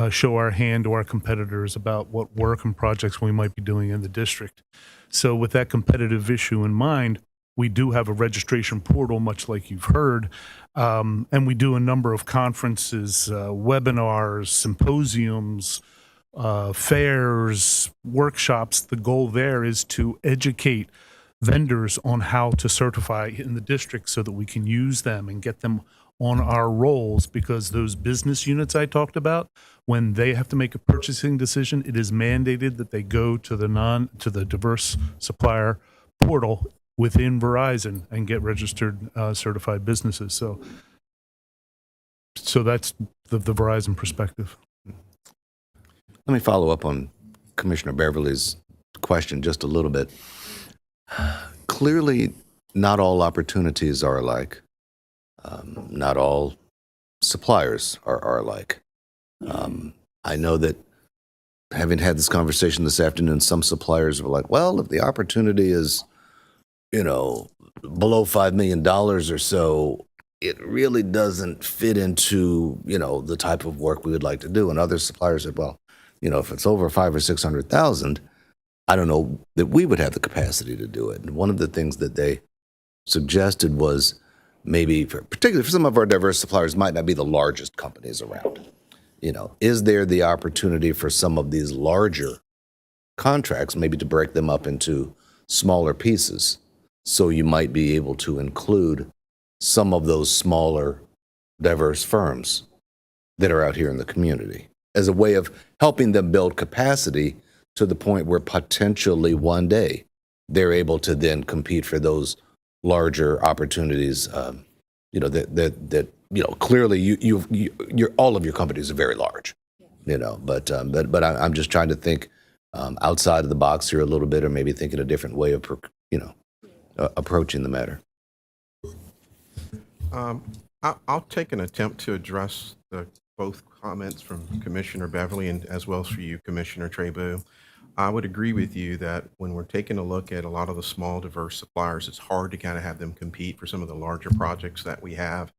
show our hand to our competitors about what work and projects we might be doing in the district. So with that competitive issue in mind, We do have a registration portal, much like you've heard, and we do a number of conferences, webinars, symposiums, fairs, workshops. The goal there is to educate vendors on how to certify in the district so that we can use them and get them on our rolls, because those business units I talked about, when they have to make a purchasing decision, it is mandated that they go to the diverse supplier portal within Verizon and get registered certified businesses. So that's the Verizon perspective. Let me follow up on Commissioner Beverly's question just a little bit. Clearly, not all opportunities are alike. Not all suppliers are alike. I know that, having had this conversation this afternoon, some suppliers were like, well, if the opportunity is, below $5 million or so, it really doesn't fit into, the type of work we would like to do. And other suppliers said, well, if it's over 500,000 or 600,000, I don't know that we would have the capacity to do it. And one of the things that they suggested was maybe, particularly for some of our diverse suppliers, might not be the largest companies around. Is there the opportunity for some of these larger contracts maybe to break them up into smaller pieces? So you might be able to include some of those smaller, diverse firms that are out here in the community as a way of helping them build capacity to the point where potentially one day they're able to then compete for those larger opportunities. Clearly you're all of your companies are very large, but I'm just trying to think outside of the box here a little bit, or maybe thinking a different way of, approaching the matter. I'll take an attempt to address both comments from Commissioner Beverly and as well as for you, Commissioner Trabue. I would agree with you that when we're taking a look at a lot of the small, diverse suppliers, it's hard to kind of have them compete for some of the larger projects that we have.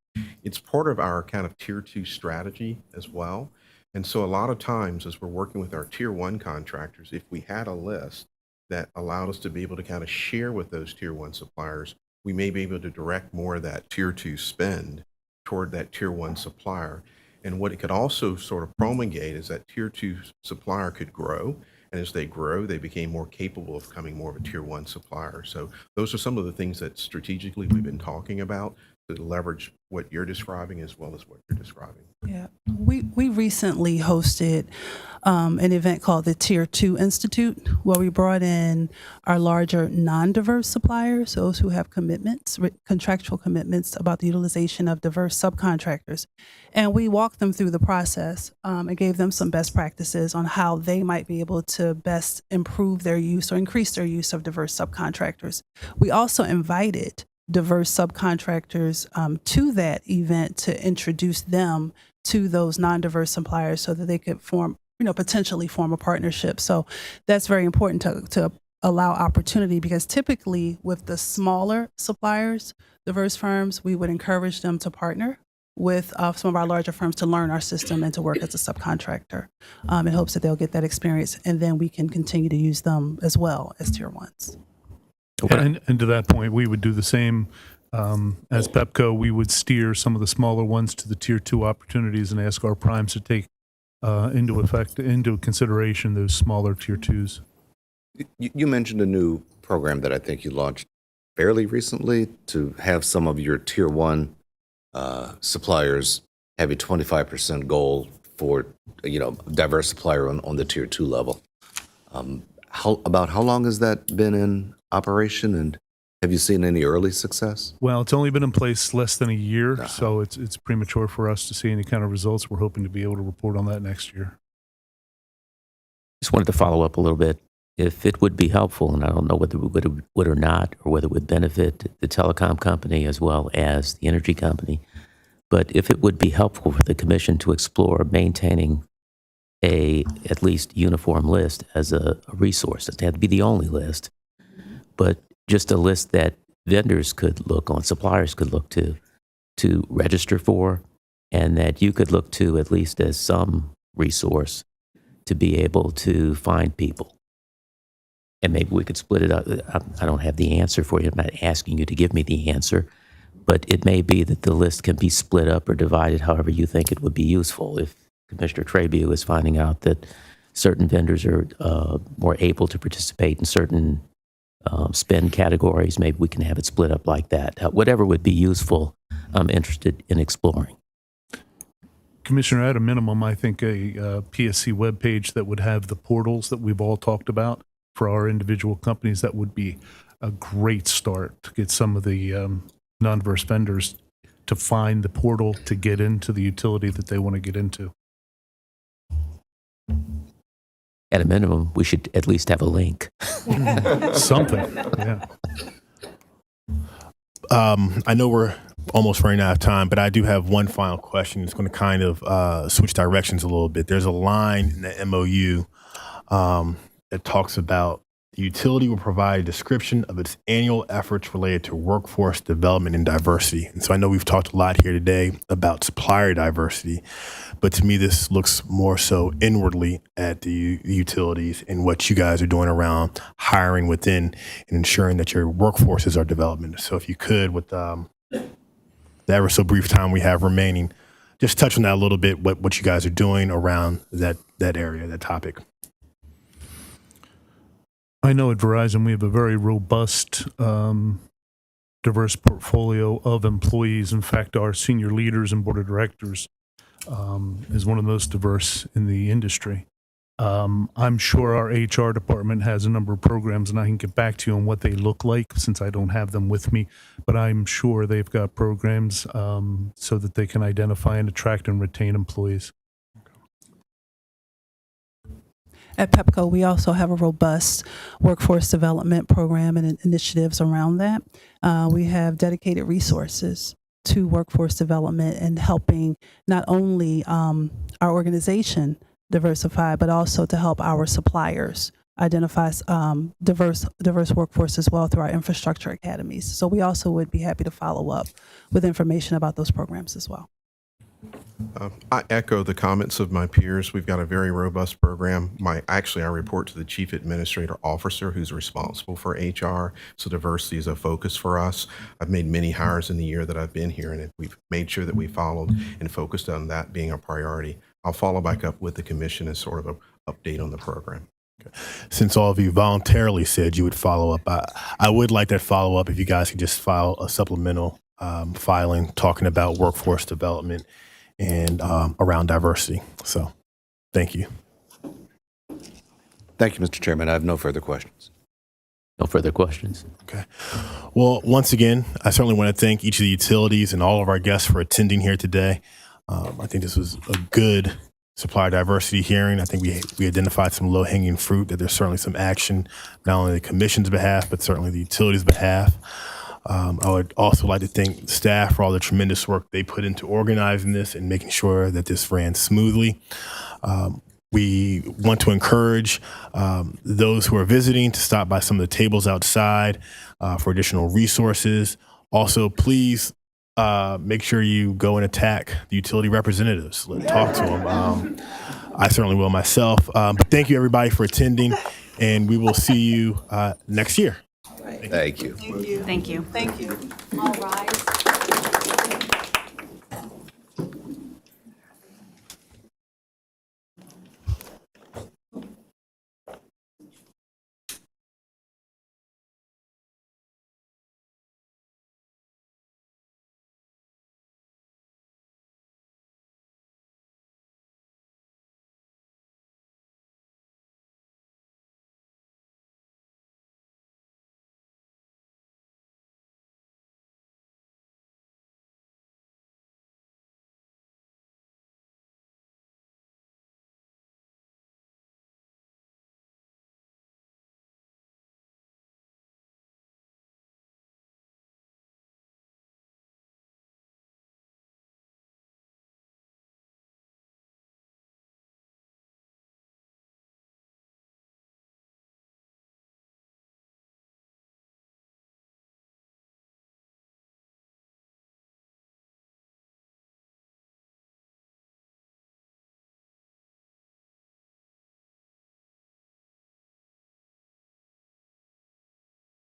It's part of our kind of tier 2 strategy as well. And so a lot of times as we're working with our tier 1 contractors, if we had a list that allowed us to be able to kind of share with those tier 1 suppliers, we may be able to direct more of that tier 2 spend toward that tier 1 supplier. And what it could also sort of promulgate is that tier 2 supplier could grow. And as they grow, they became more capable of becoming more of a tier 1 supplier. So those are some of the things that strategically we've been talking about to leverage what you're describing as well as what you're describing. Yeah, we recently hosted an event called the Tier 2 Institute, where we brought in our larger non-diverse suppliers, those who have commitments, contractual commitments about the utilization of diverse subcontractors. And we walked them through the process and gave them some best practices on how they might be able to best improve their use or increase their use of diverse subcontractors. We also invited diverse subcontractors to that event to introduce them to those non-diverse suppliers so that they could potentially form a partnership. So that's very important to allow opportunity, because typically with the smaller suppliers, diverse firms, we would encourage them to partner with some of our larger firms to learn our system and to work as a subcontractor in hopes that they'll get that experience, and then we can continue to use them as well as tier 1s. And to that point, we would do the same as Pepco. We would steer some of the smaller ones to the tier 2 opportunities and ask our primes to take into consideration those smaller tier 2s. You mentioned a new program that I think you launched fairly recently to have some of your tier 1 suppliers have a 25% goal for diverse supplier on the tier 2 level. How long has that been in operation, and have you seen any early success? Well, it's only been in place less than a year, so it's premature for us to see any kind of results. We're hoping to be able to report on that next year. Just wanted to follow up a little bit. If it would be helpful, and I don't know whether it would or not, or whether it would benefit the telecom company as well as the energy company, but if it would be helpful for the commission to explore maintaining at least uniform list as a resource. It doesn't have to be the only list, but just a list that vendors could look on, suppliers could look to register for, and that you could look to at least as some resource to be able to find people and maybe we could split it up. I don't have the answer for you. I'm not asking you to give me the answer, but it may be that the list can be split up or divided however you think it would be useful. If Commissioner Trabue is finding out that certain vendors are more able to participate in certain spend categories, maybe we can have it split up like that. Whatever would be useful, I'm interested in exploring. Commissioner, at a minimum, I think a PSC webpage that would have the portals that we've all talked about for our individual companies, that would be a great start to get some of the non-diverse vendors to find the portal to get into the utility that they want to get into. At a minimum, we should at least have a link. Something, yeah. I know we're almost running out of time, but I do have one final question. It's going to kind of switch directions a little bit. There's a line in the MOU that talks about the utility will provide a description of its annual efforts related to workforce development and diversity. And so I know we've talked a lot here today about supplier diversity, but to me, this looks more so inwardly at the utilities and what you guys are doing around hiring within and ensuring that your workforces are development. So if you could, with the ever so brief time we have remaining, just touch on that a little bit, what you guys are doing around that area, that topic. I know at Verizon we have a very robust, diverse portfolio of employees. In fact, our senior leaders and board of directors is one of the most diverse in the industry. I'm sure our HR department has a number of programs, and I can get back to you on what they look like since I don't have them with me, but I'm sure they've got programs so that they can identify and attract and retain employees. At Pepco, we also have a robust workforce development program and initiatives around that. We have dedicated resources to workforce development and helping not only our organization diversify, but also to help our suppliers identify diverse workforce as well through our infrastructure academies. So we also would be happy to follow up with information about those programs as well. I echo the comments of my peers. We've got a very robust program. I report to the Chief Administrator Officer who's responsible for HR, so diversity is a focus for us. I've made many hires in the year that I've been here, and we've made sure that we followed and focused on that being a priority. I'll follow back up with the commission as sort of an update on the program. Since all of you voluntarily said you would follow up, I would like that follow up if you guys could just file a supplemental filing talking about workforce development and around diversity. So thank you. Thank you, Mr. Chairman. I have no further questions. No further questions. Okay. Well, once again, I certainly want to thank each of the utilities and all of our guests for attending here today. I think this was a good supplier diversity hearing. I think we identified some low-hanging fruit, that there's certainly some action, not only the commission's behalf, but certainly the utilities' behalf. I would also like to thank staff for all the tremendous work they put into organizing this and making sure that this ran smoothly. We want to encourage those who are visiting to stop by some of the tables outside for additional resources. Also, please make sure you go and attack the utility representatives. Talk to them. I certainly will myself. But thank you, everybody, for attending, and we will see you next year. Thank you. Thank you. Thank you. All rise.